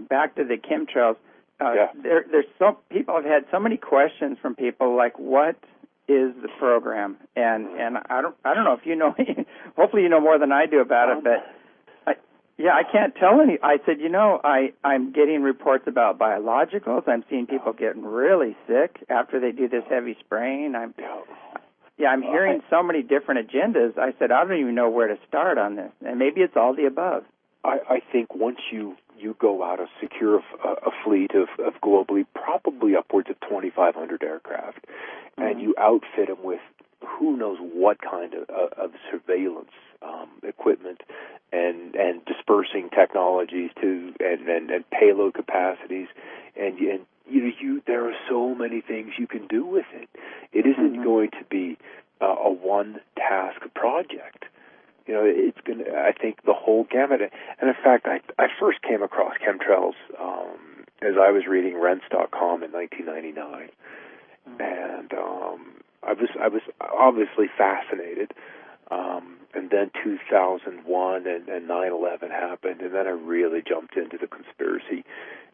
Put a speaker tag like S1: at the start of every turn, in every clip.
S1: back to the chemtrails.
S2: Yeah.
S1: There's people have had so many questions from people like, what is the program? And I don't know if you know. Hopefully, you know more than I do about it. But I can't tell any. I said, I'm getting reports about biologicals. I'm seeing people getting really sick after they do this heavy spraying. I'm hearing so many different agendas. I said, I don't even know where to start on this. And maybe it's all the above.
S2: I think once you go out and secure a fleet of globally probably upwards of 2,500 aircraft, and you outfit them with who knows what kind of surveillance equipment and dispersing technologies and payload capacities, and there are so many things you can do with it. It isn't going to be a one-task project. It's going to, I think, the whole gamut. And in fact, I first came across chemtrails as I was reading Rents.com in 1999, and I was obviously fascinated. And then 2001 and 9/11 happened, and then I really jumped into the conspiracy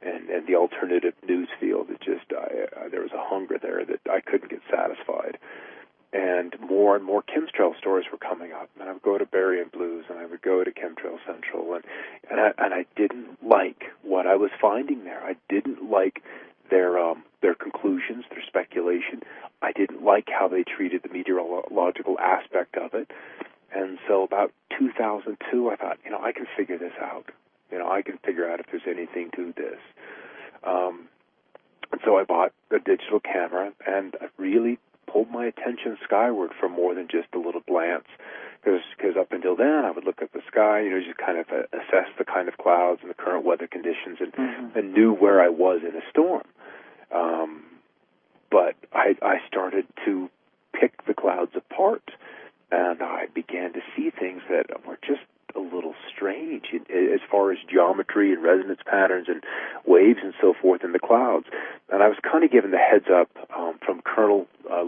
S2: and the alternative news field. It just there was a hunger there that I couldn't get satisfied. And more chemtrail stories were coming up, and I would go to Barium Blues, and I would go to Chemtrail Central, and I didn't like what I was finding there. I didn't like their conclusions, their speculation. I didn't like how they treated the meteorological aspect of it. And so about 2002, I thought, I can figure this out. I can figure out if there's anything to this. And so I bought a digital camera, and I really pulled my attention skyward for more than just a little glance, because up until then I would look at the sky, just kind of assess the kind of clouds and the current weather conditions, and knew where I was in a storm. But I started to pick the clouds apart, and I began to see things that were just a little strange as far as geometry and resonance patterns and waves and so forth in the clouds. And I was kind of given the heads up from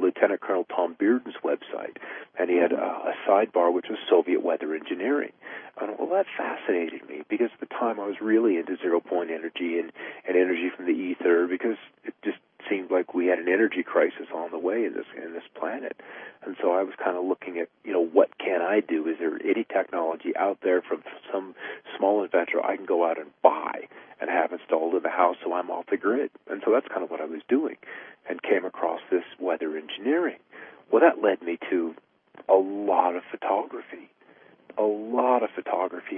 S2: Lieutenant Colonel Tom Bearden's website, and he had a sidebar which was Soviet weather engineering. And that fascinated me, because at the time I was really into zero-point energy and energy from the ether, because it just seemed like we had an energy crisis on the way in this planet. And so I was kind of looking at, what can I do? Is there any technology out there from some small inventor I can go out and buy and have installed in the house so I'm off the grid? And so that's kind of what I was doing, and came across this weather engineering. Well, that led me to a lot of photography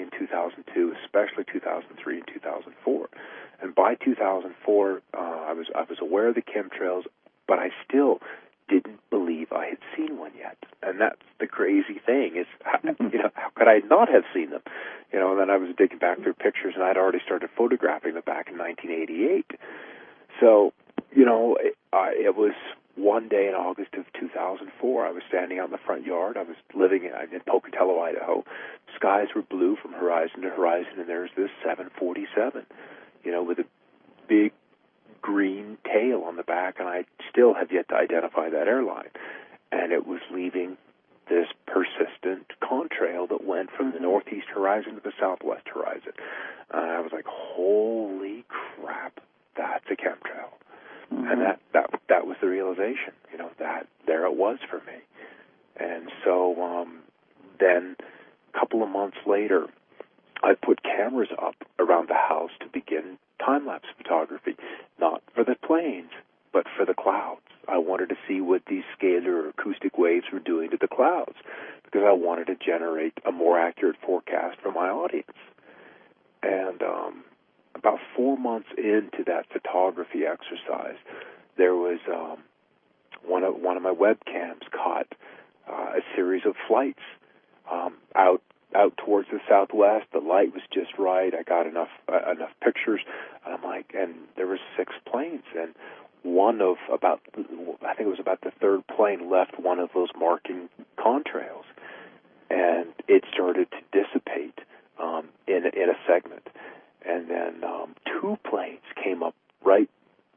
S2: in 2002, especially 2003 and 2004. And by 2004, I was aware of the chemtrails, but I still didn't believe I had seen one yet. And that's the crazy thing, is, how could I not have seen them? And then I was digging back through pictures, and I'd already started photographing them back in 1988. So, it was one day in August of 2004. I was standing out in the front yard. I was living in Pocatello, Idaho. Skies were blue from horizon to horizon, and there's this 747, with a big green tail on the back, and I still have yet to identify that airline. And it was leaving this persistent contrail that went from the northeast horizon to the southwest horizon. And I was like, holy crap, that's a chemtrail. And that was the realization, that there it was for me. And so then a couple of months later, I put cameras up around the house to begin time-lapse photography, not for the planes, but for the clouds. I wanted to see what these scalar or acoustic waves were doing to the clouds, because I wanted to generate a more accurate forecast for my audience. And about 4 months into that photography exercise, there was one of my webcams caught a series of flights out towards the southwest. The light was just right. I got enough pictures, and I'm like, and there were 6 planes, and I think it was about the third plane left one of those marking contrails, and it started to dissipate in a segment, and then 2 planes came up right,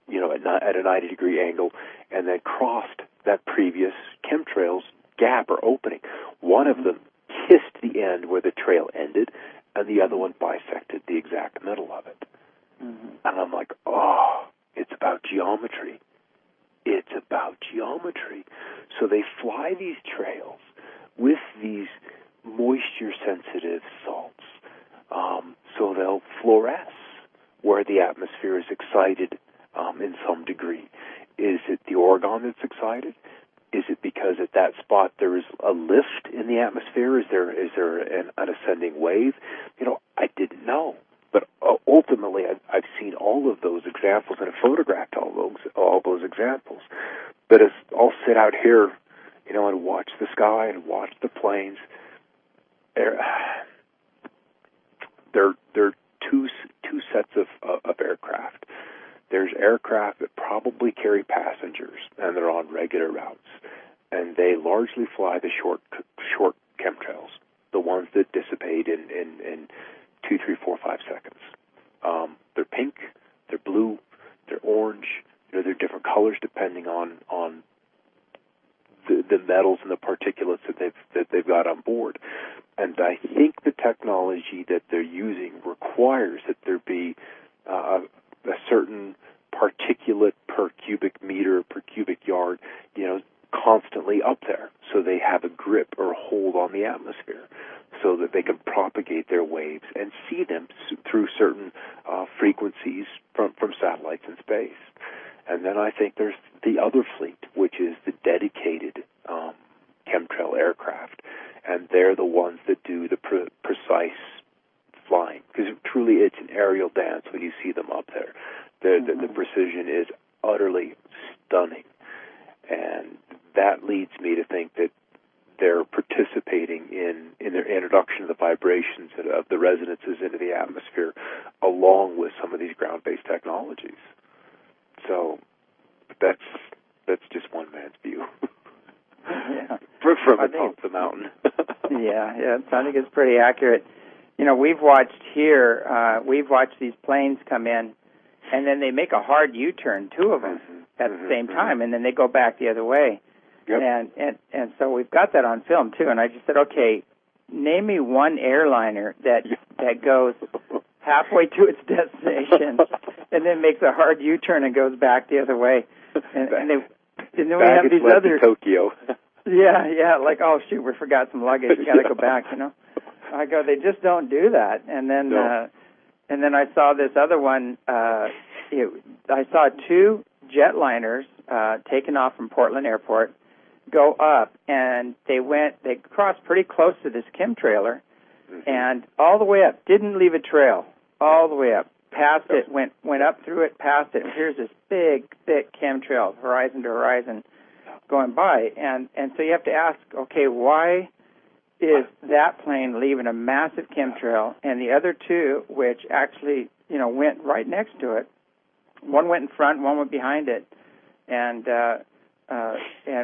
S2: at a 90-degree angle, and then crossed that previous chemtrails gap or opening. One of them kissed the end where the trail ended, and the other one bisected the exact middle of it. And I'm like, oh, it's about geometry. It's about geometry. So they fly these trails with these moisture-sensitive salts. So they'll fluoresce where the atmosphere is excited in some degree. Is it the Oregon that's excited? Is it because at that spot there is a lift in the atmosphere? Is there an ascending wave? I didn't know. But ultimately, I've seen all of those examples and have photographed all those examples. But as I'll sit out here, and watch the sky and watch the planes, there are two sets of aircraft. There's aircraft that probably carry passengers, and they're on regular routes, and they largely fly the short chemtrails, the ones that dissipate in 2, 3, 4, 5 seconds. They're pink, they're blue, they're orange. They're different colors depending on the metals and the particulates that they've got on board. And I think the technology that they're using requires that there be a certain particulate per cubic meter, per cubic yard, constantly up there, so they have a grip or a hold on the atmosphere, so that they can propagate their waves and see them through certain frequencies from satellites in space. And then I think there's the other fleet, which is the dedicated chemtrail aircraft, and they're the ones that do the precise flying, because truly it's an aerial dance when you see them up there. The precision is utterly stunning, and that leads me to think that they're participating in their introduction of the vibrations of the resonances into the atmosphere, along with some of these ground-based technologies. So that's just one man's view.
S1: Yeah.
S2: From the top of the mountain.
S1: yeah, I think it's pretty accurate. We've watched these planes come in, and then they make a hard U-turn, two of them, at the same time, and then they go back the other way. Yep. And so we've got that on film, too. And I just said, okay, name me one airliner that goes halfway to its destination and then makes a hard U-turn and goes back the other way. And then we have these other...
S2: Tokyo.
S1: Yeah, like, oh, shoot, we forgot some luggage. We got to go back, I go, they just don't do that. And then then I saw this other one. I saw two jetliners taken off from Portland Airport, go up, and they crossed pretty close to this chemtrailer, and all the way up, didn't leave a trail, all the way up, past it, went up through it, past it, and here's this big, thick chemtrail, horizon to horizon, going by, and so you have to ask, okay, why is that plane leaving a massive chemtrail, and the other two, which actually, went right next to it, one went in front, one went behind it, and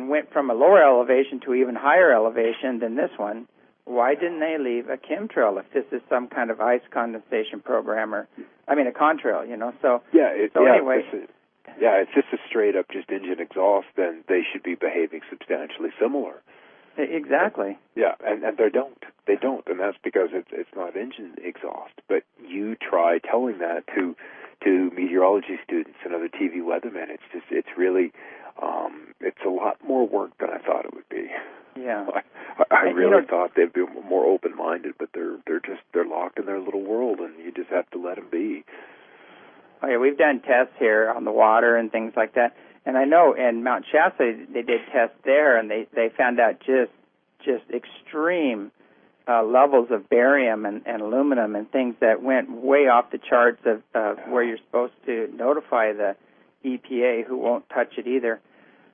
S1: went from a lower elevation to even higher elevation than this one. Why didn't they leave a chemtrail if this is some kind of ice condensation program a contrail, So anyway,
S2: it's just a straight up just engine exhaust. Then they should be behaving substantially similar.
S1: Exactly.
S2: Yeah, and they don't, and that's because it's not engine exhaust. But you try telling that to meteorology students and other TV weathermen. It's really it's a lot more work than I thought it would be.
S1: Yeah,
S2: I really thought they'd be more open-minded, but they're locked in their little world, and you just have to let them be.
S1: Oh yeah, we've done tests here on the water and things like that. And I know in Mount Shasta they did tests there, and they found out just extreme levels of barium and aluminum and things that went way off the charts of where you're supposed to notify the EPA, who won't touch it either.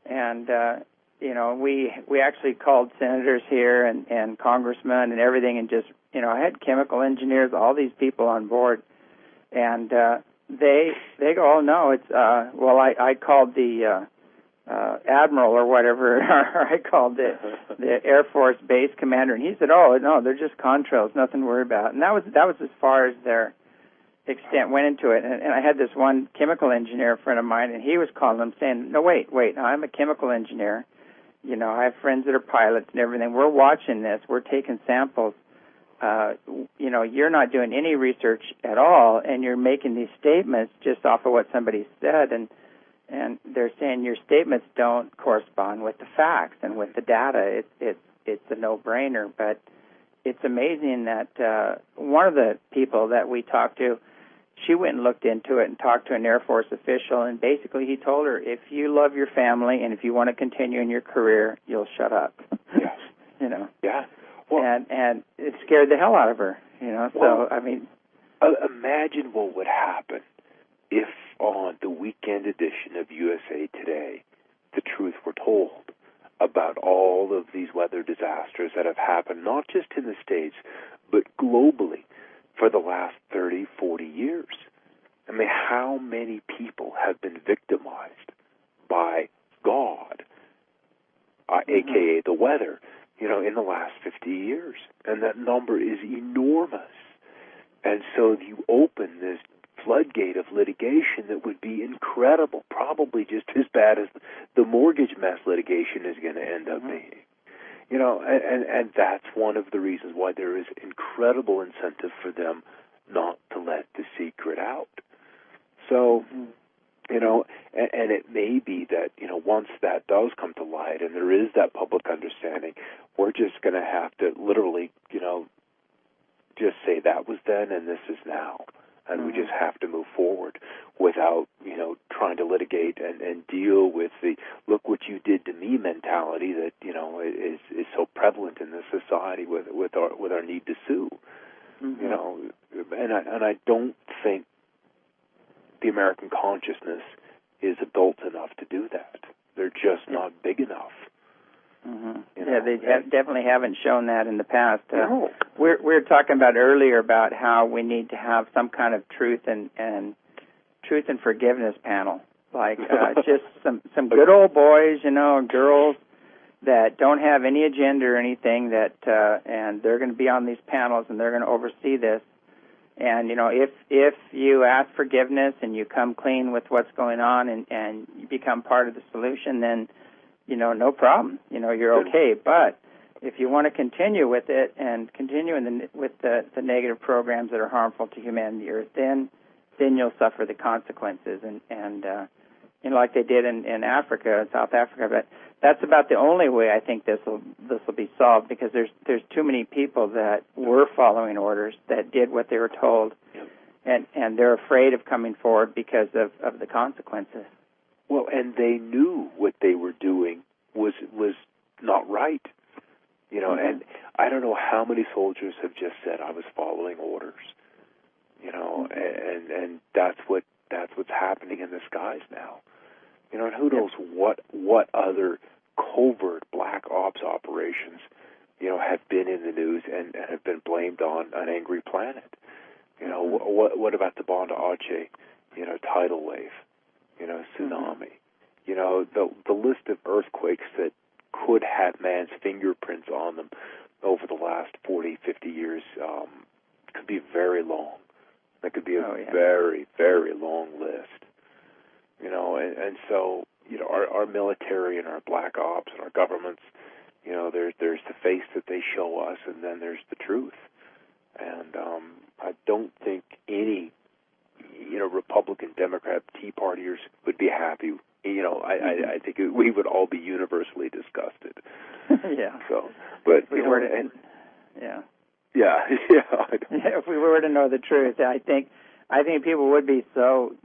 S1: And we actually called senators here and congressmen and everything, and just I had chemical engineers, all these people on board, and they go, oh no, it's I called the admiral or whatever, or I called the Air Force base commander, and he said, oh no, they're just contrails, nothing to worry about. And that was as far as their extent went into it. And I had this one chemical engineer friend of mine, and he was calling them saying, no, wait, I'm a chemical engineer. I have friends that are pilots and everything. We're watching this. We're taking samples. you're not doing any research at all, and you're making these statements just off of what somebody said, and they're saying your statements don't correspond with the facts and with the data. It's a no-brainer, but it's amazing that one of the people that we talked to, she went and looked into it and talked to an Air Force official, and basically he told her, if you love your family and if you want to continue in your career, you'll shut up.
S2: Yes. Yeah. Well,
S1: and it scared the hell out of her.
S2: Well,
S1: so I mean,
S2: imagine what would happen if on the weekend edition of USA Today, the truth were told about all of these weather disasters that have happened, not just in the States, but globally for the last 30, 40 years. I mean, how many people have been victimized by God, a.k.a. the weather, in the last 50 years? And that number is enormous. And so you open this floodgate of litigation that would be incredible, probably just as bad as the mortgage mess litigation is going to end up being. And that's one of the reasons why there is incredible incentive for them not to let the secret out. So, and it may be that, once that does come to light and there is that public understanding, we're just going to have to literally, just say that was then and this is now. And we just have to move forward without, trying to litigate and deal with the look what you did to me mentality that, is so prevalent in this society with our need to sue. And I don't think the American consciousness is adult enough to do that. They're just not big enough.
S1: They definitely haven't shown that in the past.
S2: No.
S1: We were talking about earlier about how we need to have some kind of truth and forgiveness panel, like just some good old boys, and girls that don't have any agenda or anything, that and they're going to be on these panels and they're going to oversee this. And if you ask forgiveness and you come clean with what's going on and you become part of the solution, then no problem. You're okay. But if you want to continue with it and continue with the negative programs that are harmful to humanity, then you'll suffer the consequences. And like they did in Africa, South Africa. But that's about the only way I think this will be solved, because there's too many people that were following orders, that did what they were told, and they're afraid of coming forward because of the consequences.
S2: Well, and they knew what they were doing was not right, And I don't know how many soldiers have just said, "I was following orders," and that's what's happening in the skies now, And who knows what other covert black ops operations, have been in the news and have been blamed on an angry planet. What about the Banda Aceh, tidal wave? Tsunami. The list of earthquakes that could have man's fingerprints on them over the last 40, 50 years could be very long. That could be a very, very long list. And so, our military and our black ops and our governments, there's the face that they show us, and then there's the truth. And I don't think any Republican, Democrat, Tea Partiers would be happy. I think we would all be universally disgusted.
S1: Yeah.
S2: So, but
S1: if we were to,
S2: yeah.
S1: If we were to know the truth, I think people would be so